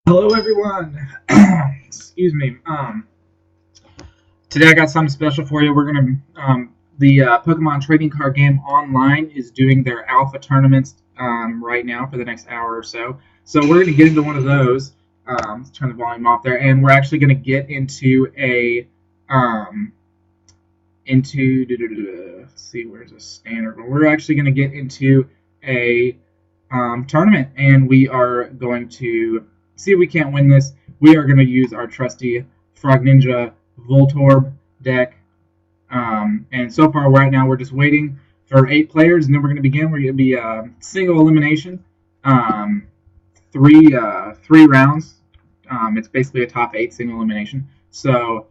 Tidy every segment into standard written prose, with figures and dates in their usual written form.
Hello, everyone. Excuse me. Today I got something special for you. We're gonna the Pokemon trading card game online is doing their alpha tournaments right now for the next hour or so. So we're gonna get into one of those. Let's turn the volume off there, and we're actually gonna get into a let's see, where's the standard? We're actually gonna get into a tournament, and we are going to see if we can't win this. We are going to use our trusty Frog Ninja Voltorb deck. And so far, right now, we're just waiting for 8 players, and then we're going to begin. We're going to be single elimination, three rounds. It's basically a top 8 single elimination. So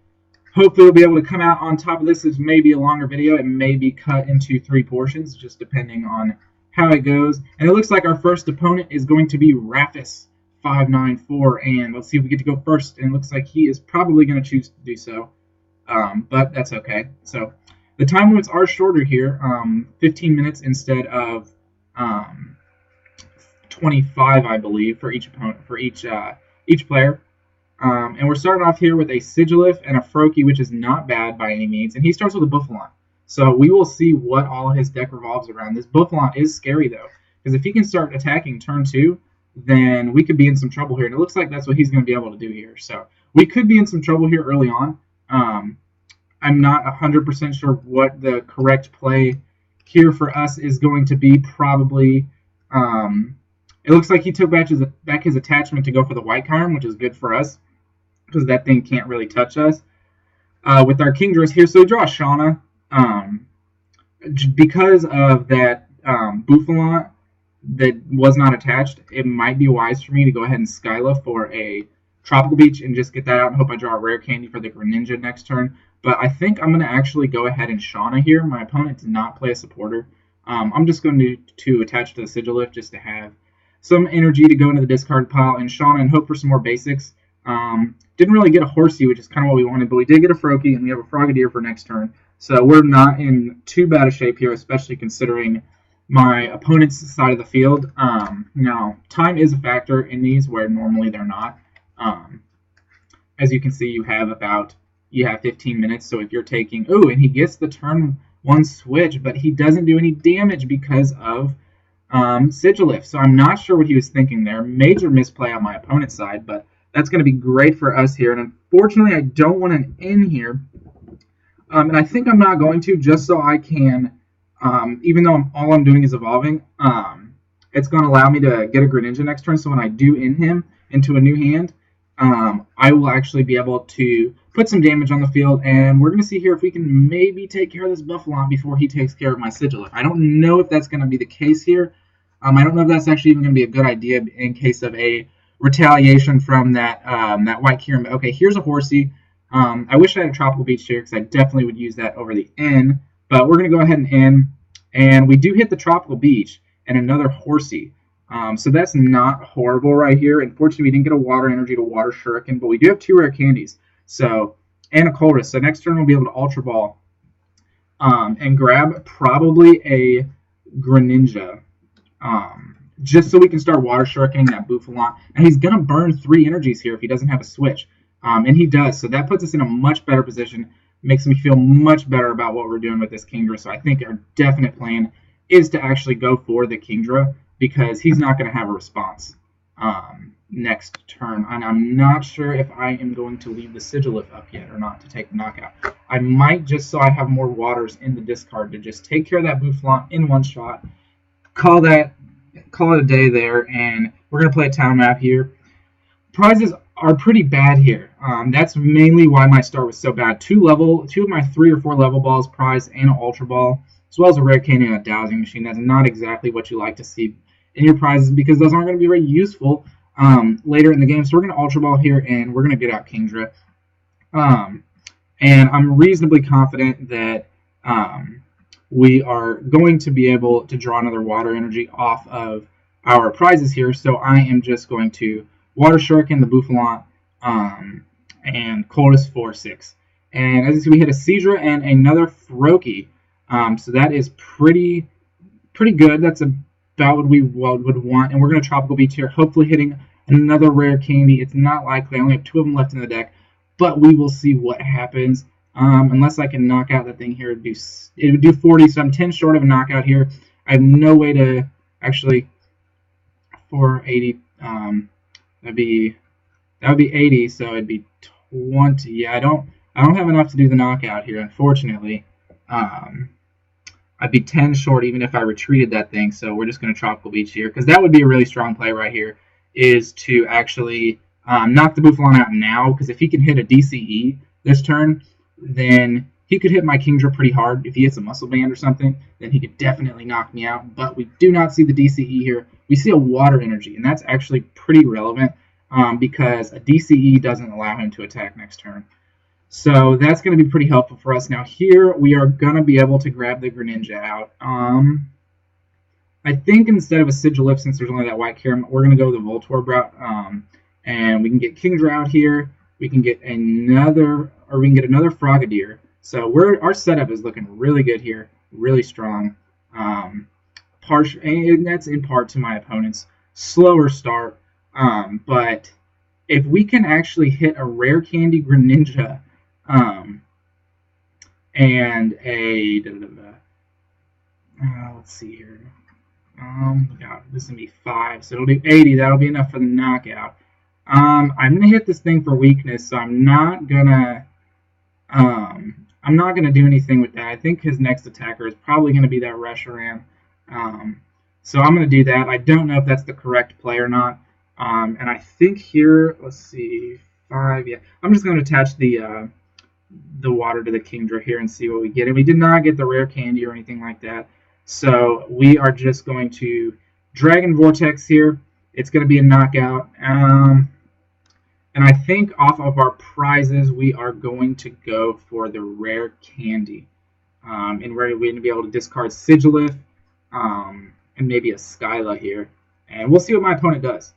hopefully we'll be able to come out on top of this. This may be a longer video. It may be cut into 3 portions, just depending on how it goes. And it looks like our first opponent is going to be Raffus594, and let's see if we get to go first. And it looks like he is probably going to choose to do so, but that's okay. So the time limits are shorter here, 15 minutes instead of 25, I believe, for each opponent, for each player. And we're starting off here with a Sigilyph and a Froakie, which is not bad by any means. And he starts with a Buffalon. So we will see what all of his deck revolves around. This Buffalon is scary, though, because if he can start attacking turn 2, then we could be in some trouble here. And it looks like that's what he's going to be able to do here. So we could be in some trouble here early on. I'm not 100% sure what the correct play here for us is going to be. Probably, it looks like he took back his attachment to go for the White Kyurem, which is good for us, because that thing can't really touch us. With our Kingdras here, so we draw a Shauna. Because of that Buffalon that was not attached, it might be wise for me to go ahead and Skyla for a Tropical Beach and just get that out and hope I draw a rare candy for the Greninja next turn. But I think I'm going to actually go ahead and Shauna here. My opponent did not play a supporter. I'm just going to attach to the Sigilyph just to have some energy to go into the discard pile and Shauna and hope for some more basics. Didn't really get a Horsey, which is kind of what we wanted, but we did get a Froakie, and we have a Frogadier for next turn. So we're not in too bad a shape here, especially considering my opponent's side of the field. Now, time is a factor in these where normally they're not. As you can see, you have 15 minutes. So if you're taking, and he gets the turn 1 switch, but he doesn't do any damage because of Sigilyph. So I'm not sure what he was thinking there. Major misplay on my opponent's side, but that's going to be great for us here. And unfortunately, I don't want an in here. And I think I'm not going to, just so I can, even though all I'm doing is evolving, it's going to allow me to get a Greninja next turn. So when I do in him into a new hand, I will actually be able to put some damage on the field. And we're going to see here if we can maybe take care of this Buffalon before he takes care of my Sigilyph. I don't know if that's going to be the case here. I don't know if that's actually even going to be a good idea in case of a retaliation from that White Kyurem. Okay, here's a Horsey. I wish I had a Tropical Beach here because I definitely would use that over the N. But we're going to go ahead and N. And we do hit the Tropical Beach and another Horsey. So that's not horrible right here. Unfortunately, we didn't get a Water Energy to Water Shuriken, but we do have 2 rare candies. So, and a Colress. So next turn we'll be able to Ultra Ball and grab probably a Greninja. Just so we can start Water Shurikening that Buffalon. And he's going to burn 3 energies here if he doesn't have a switch. And he does. So that puts us in a much better position. Makes me feel much better about what we're doing with this Kingdra. So I think our definite plan is to actually go for the Kingdra because he's not going to have a response next turn. And I'm not sure if I am going to leave the Sigilyph up yet or not to take the knockout. I might, just so I have more waters in the discard to just take care of that Buffalon in one shot. Call it a day there, and we're going to play a town map here. Prizes are pretty bad here. That's mainly why my start was so bad. 2 of my 3 or 4 level balls prized and an Ultra Ball, as well as a rare candy and a dowsing machine. That's not exactly what you like to see in your prizes because those aren't going to be very useful later in the game. So we're going to Ultra Ball here, and we're going to get out Kingdra. And I'm reasonably confident that we are going to be able to draw another Water Energy off of our prizes here. So I am just going to Water Shuriken, the Buffalon, and Colress 4-6. And as you see, we hit a Seadra and another Froakie. So that is pretty good. That's about what we would want. And we're going to Tropical Beach here, hopefully hitting Another rare candy. It's not likely. I only have 2 of them left in the deck, but we will see what happens. Unless I can knock out that thing here, it would do 40, so I'm 10 short of a knockout here. I have no way to actually 480. That would be 80, so it'd be 20. Yeah, I don't have enough to do the knockout here, unfortunately. I'd be 10 short even if I retreated that thing, so we're just going to Tropical Beach here, because that would be a really strong play right here, is to actually knock the Bouffalon out now, because if he can hit a DCE this turn, then he could hit my Kingdra pretty hard. If he hits a Muscle Band or something, then he could definitely knock me out, but we do not see the DCE here. We see a Water Energy, and that's actually pretty relevant, because a DCE doesn't allow him to attack next turn. So that's going to be pretty helpful for us. Now here we are going to be able to grab the Greninja out. I think instead of a Sigilyph, since there's only that white Kyurem, we're going to go the Voltorb route. And we can get Kingdra out here. We can get another Frogadier. So our setup is looking really good here, really strong. And that's in part to my opponent's slower start. But if we can actually hit a rare candy Greninja, and a let's see here. God, this is gonna be 5, so it'll be 80. That'll be enough for the knockout. I'm gonna hit this thing for weakness, so I'm not gonna do anything with that. I think his next attacker is probably gonna be that Reshiram. So I'm gonna do that. I don't know if that's the correct play or not. And I think here, let's see, 5. Yeah, I'm just gonna attach the water to the Kingdra here and see what we get. And we did not get the rare candy or anything like that. So we are just going to Dragon Vortex here. It's going to be a knockout. And I think off of our prizes, we are going to go for the rare candy. And we're going to be able to discard Sigilyph and maybe a Skyla here. And we'll see what my opponent does.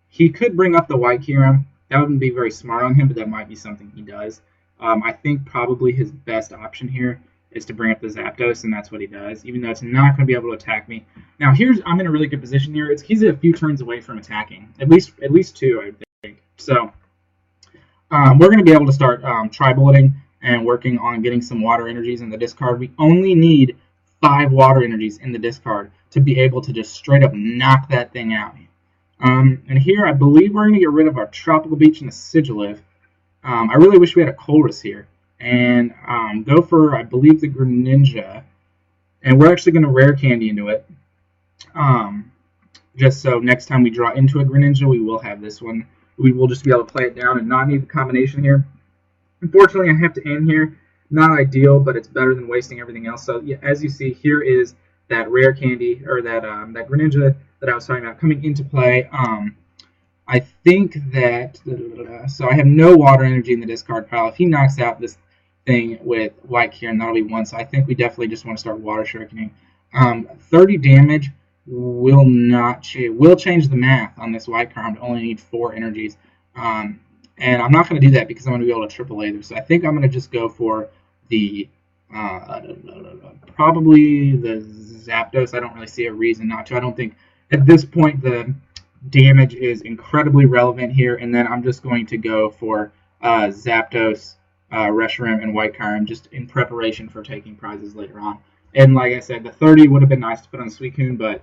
He could bring up the white Kyurem. That wouldn't be very smart on him, but that might be something he does. I think probably his best option here is to bring up the Zapdos, and that's what he does, even though it's not going to be able to attack me. Now, I'm in a really good position here. He's a few turns away from attacking, at least 2, I think. So we're going to be able to start tri-bulleting and working on getting some water energies in the discard. We only need 5 water energies in the discard to be able to just straight up knock that thing out. And here, I believe we're going to get rid of our Tropical Beach and the Sigilyph. I really wish we had a Colress here. And go for, I believe, the Greninja. And we're actually going to rare candy into it. Just so next time we draw into a Greninja, we will have this one. We will just be able to play it down and not need the combination here. Unfortunately, I have to end here. Not ideal, but it's better than wasting everything else. So yeah, as you see, here is that rare candy, or that Greninja that I was talking about coming into play. I think that, so I have no water energy in the discard pile. If he knocks out this thing with white Kyurem, that'll be 1. So I think we definitely just want to start water shurikening. 30 damage will change the math on this white card. I only need 4 energies. And I'm not going to do that because I'm going to be able to triple either. So I think I'm going to just go for the probably the Zapdos. I don't really see a reason not to. I don't think at this point the damage is incredibly relevant here, and then I'm just going to go for Zapdos, Reshiram, and White Kyurem just in preparation for taking prizes later on. And like I said, the 30 would have been nice to put on Suicune, but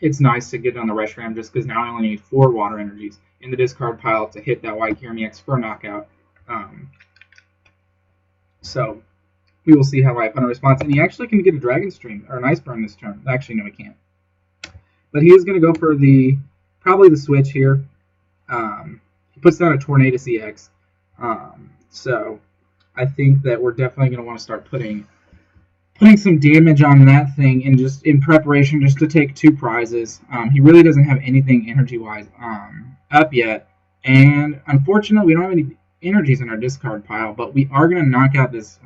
it's nice to get it on the Reshiram just because now I only need 4 water energies in the discard pile to hit that White Kyurem EX for a knockout. So we will see how my opponent responds. And he actually can get a Dragon Stream or an Ice Burn this turn. Actually, no, he can't. But he is going to go for probably the switch here. He puts down a Tornadus EX. So I think that we're definitely going to want to start putting some damage on that thing and just in preparation just to take 2 prizes. He really doesn't have anything energy-wise up yet. And unfortunately, we don't have any energies in our discard pile, but we are going to knock out this.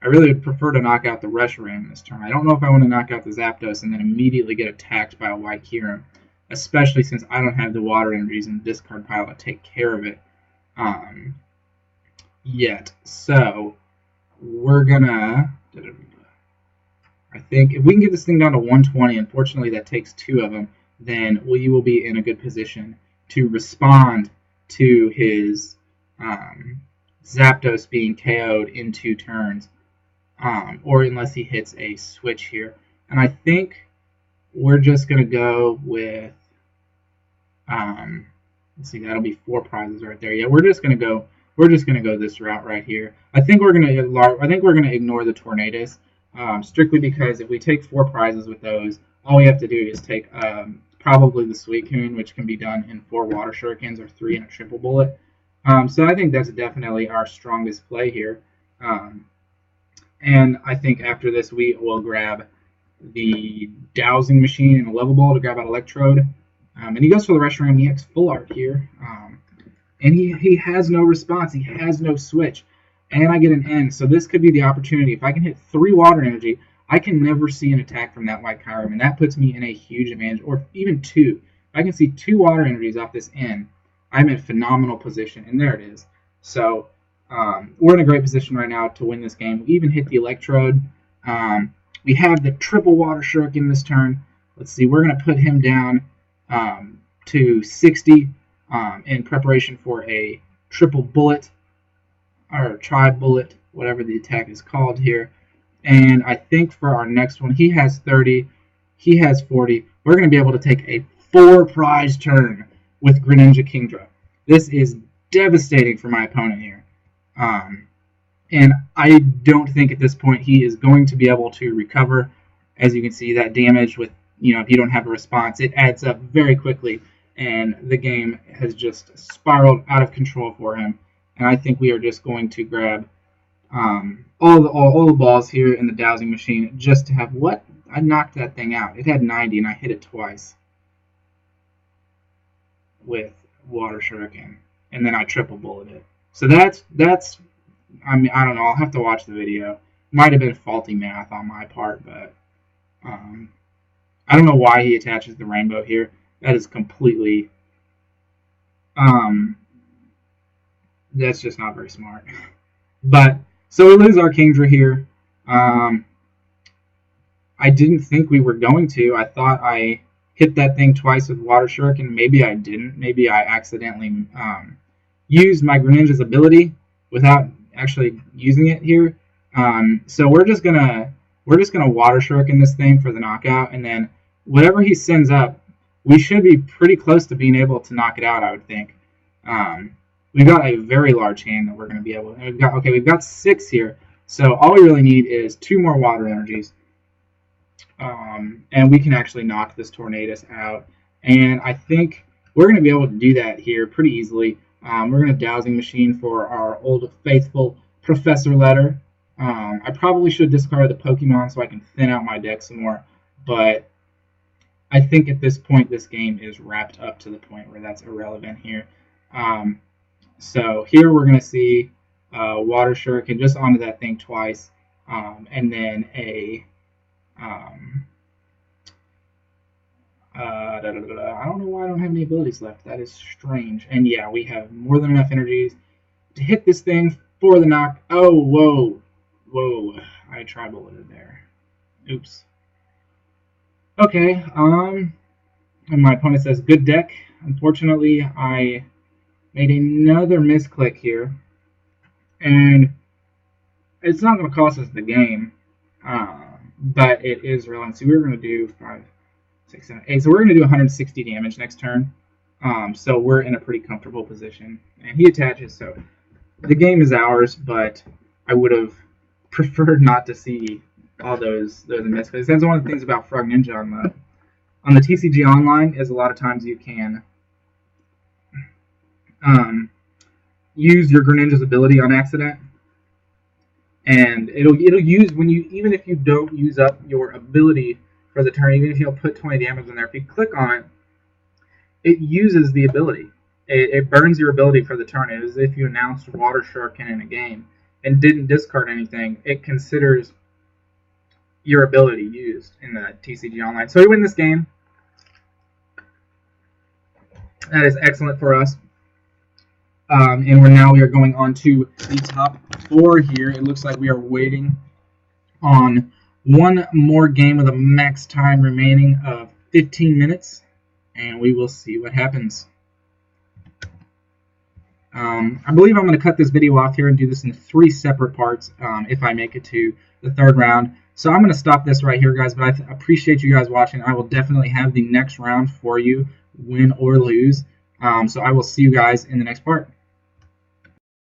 I really would prefer to knock out the Reshiram this turn. I don't know if I want to knock out the Zapdos and then immediately get attacked by a White Kyurem, especially since I don't have the water energies in the discard pile to take care of it yet. So we're gonna, I think if we can get this thing down to 120, unfortunately that takes 2 of them, then we will be in a good position to respond to his Zapdos being KO'd in 2 turns, or unless he hits a switch here. And I think we're just going to go with, let's see, that'll be 4 prizes right there. Yeah, we're just going to go this route right here. I think we're going to ignore the Tornadus, strictly because if we take 4 prizes with those, all we have to do is take probably the Suicune, which can be done in 4 Water Shurikens or 3 in a triple bullet. So I think that's definitely our strongest play here. And I think after this, we will grab the Dowsing Machine and a Level Ball to grab out Electrode. And he goes for the Reshiram EX Full Art here. And he has no response. He has no switch. And I get an N. So this could be the opportunity. If I can hit 3 Water Energy, I can never see an attack from that White Kyurem. And that puts me in a huge advantage. Or even 2. If I can see 2 Water Energies off this N, I'm in a phenomenal position. And there it is. So we're in a great position right now to win this game. We even hit the Electrode. We have the triple Water Shuriken this turn. Let's see. We're going to put him down to 60 in preparation for a triple bullet or tri-bullet, whatever the attack is called here. And I think for our next one, he has 30, he has 40. We're going to be able to take a 4 prize turn with Greninja Kingdra. This is devastating for my opponent here. And I don't think at this point he is going to be able to recover. As you can see, that damage with, if you don't have a response, it adds up very quickly. And the game has just spiraled out of control for him. And I think we are just going to grab all the balls here in the Dowsing Machine just to have what? I knocked that thing out. It had 90 and I hit it twice with Water Shuriken. And then I triple bulleted it. So that's I don't know. I'll have to watch the video. Might have been faulty math on my part, but I don't know why he attaches the rainbow here. That is completely that's just not very smart. But so we lose our Kingdra here. I didn't think we were going to. I thought I hit that thing twice with Water Shuriken. Maybe I didn't. Maybe I accidentally used my Greninja's ability without actually using it here. So we're just gonna Water Shuriken this thing for the knockout, and then whatever he sends up, we should be pretty close to being able to knock it out, I would think. We've got a very large hand that we're going to be able to... We've got 6 here. So all we really need is 2 more Water Energies. And we can actually knock this Tornadus out. And I think we're going to be able to do that here pretty easily. We're going to Dowsing Machine for our old faithful Professor Letter. I probably should discard the Pokemon so I can thin out my deck some more. But I think at this point this game is wrapped up to the point where that's irrelevant here. So here we're going to see Water Shuriken just onto that thing twice, and then a I don't know why I don't have any abilities left. That is strange. And yeah, we have more than enough energies to hit this thing for the knock. Oh, whoa! I tri-bulleted there. Oops. Okay. And my opponent says good deck. Unfortunately, I made another misclick here, and it's not going to cost us the game, but it is relevant. So we're going to do 5, 6, 7, 8. So we're going to do 160 damage next turn. So we're in a pretty comfortable position, and he attaches. So the game is ours, but I would have preferred not to see all those misclicks. That's one of the things about Frog Ninja on the TCG Online is a lot of times you can use your Greninja's ability on accident, and it'll use even if you don't use up your ability for the turn, even if you'll put 20 damage in there, if you click on it, it uses the ability. It burns your ability for the turn. It is as if you announced Water Shuriken in a game and didn't discard anything. It considers your ability used in the TCG Online. So we win this game. That is excellent for us. And we are going on to the top 4 here. It looks like we are waiting on one more game with a max time remaining of 15 minutes. and we will see what happens. I believe I'm going to cut this video off here and do this in 3 separate parts if I make it to the 3rd round. So I'm going to stop this right here, guys, but I appreciate you guys watching. I will definitely have the next round for you, win or lose. So I will see you guys in the next part.